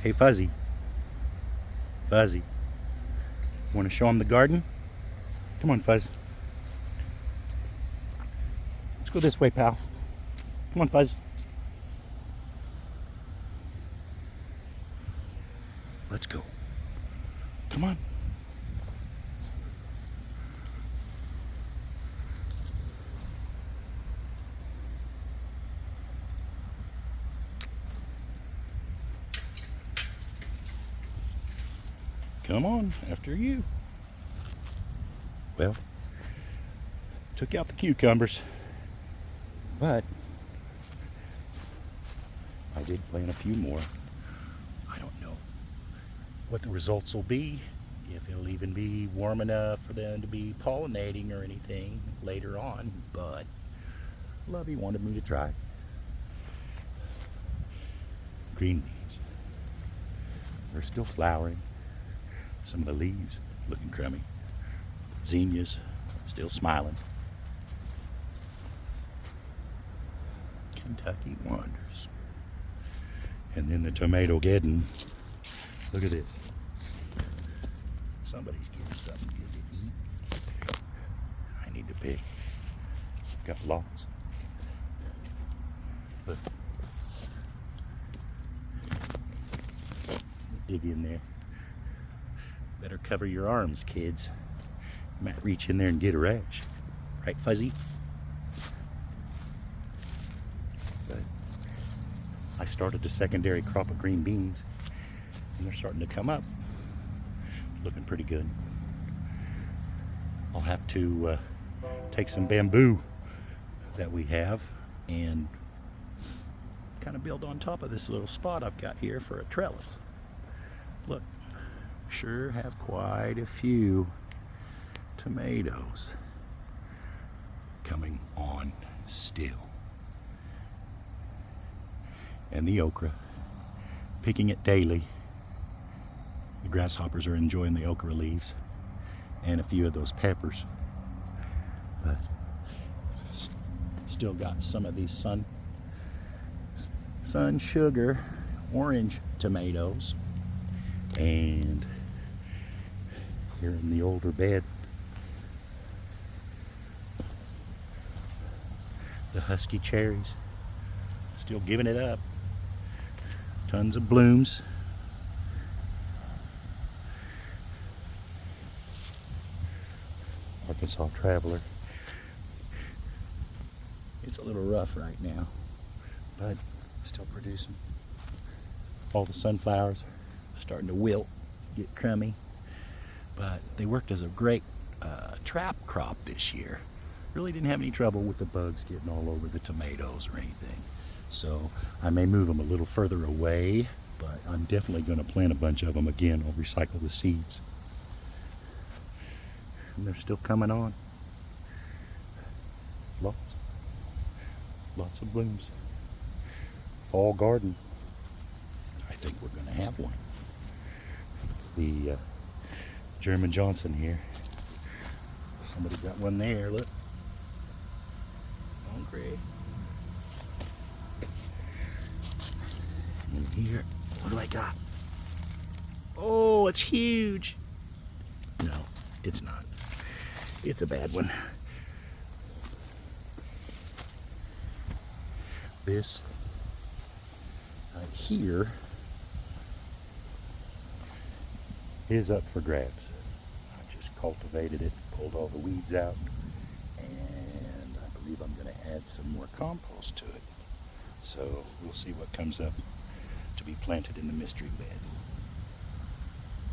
Hey, Fuzzy. Fuzzy. Want to show him the garden? Come on, Fuzz. Let's go this way, pal. Come on, Fuzz. Let's go. Come on. Come on, after you. Well, took out the cucumbers, but I did plant a few more. I don't know what the results will be, if it'll even be warm enough for them to be pollinating or anything later on, but Lovey wanted me to try. Green beans. They're still flowering. Some of the leaves looking crummy. Zinnias still smiling. Kentucky Wonders. And then the tomato geddon. Look at this. Somebody's getting something good to eat. I need to pick. Got lots. Look. Dig in there. Better cover your arms, kids. You might reach in there and get a rash. Right, Fuzzy? But I started a secondary crop of green beans, and they're starting to come up. Looking pretty good. I'll have to take some bamboo that we have and kind of build on top of this little spot I've got here for a trellis. Look. Sure have quite a few tomatoes coming on still. And the okra, picking it daily. The grasshoppers are enjoying the okra leaves and a few of those peppers. But still got some of these sun sugar orange tomatoes. And here in the older bed, the husky cherries, still giving it up. Tons of blooms. Arkansas Traveler. It's a little rough right now, but still producing. All the sunflowers starting to wilt, get crummy. But they worked as a great trap crop this year. Really didn't have any trouble with the bugs getting all over the tomatoes or anything. So I may move them a little further away, but I'm definitely going to plant a bunch of them again. I'll recycle the seeds. And they're still coming on. Lots of blooms. Fall garden. I think we're going to have one. The German Johnson here. Somebody got one there, look. Hungry. And here, what do I got? Oh, it's huge. No, it's not. It's a bad one. This right here is up for grabs. I just cultivated it, pulled all the weeds out, and I believe I'm going to add some more compost to it. So we'll see what comes up to be planted in the mystery bed.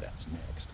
That's next.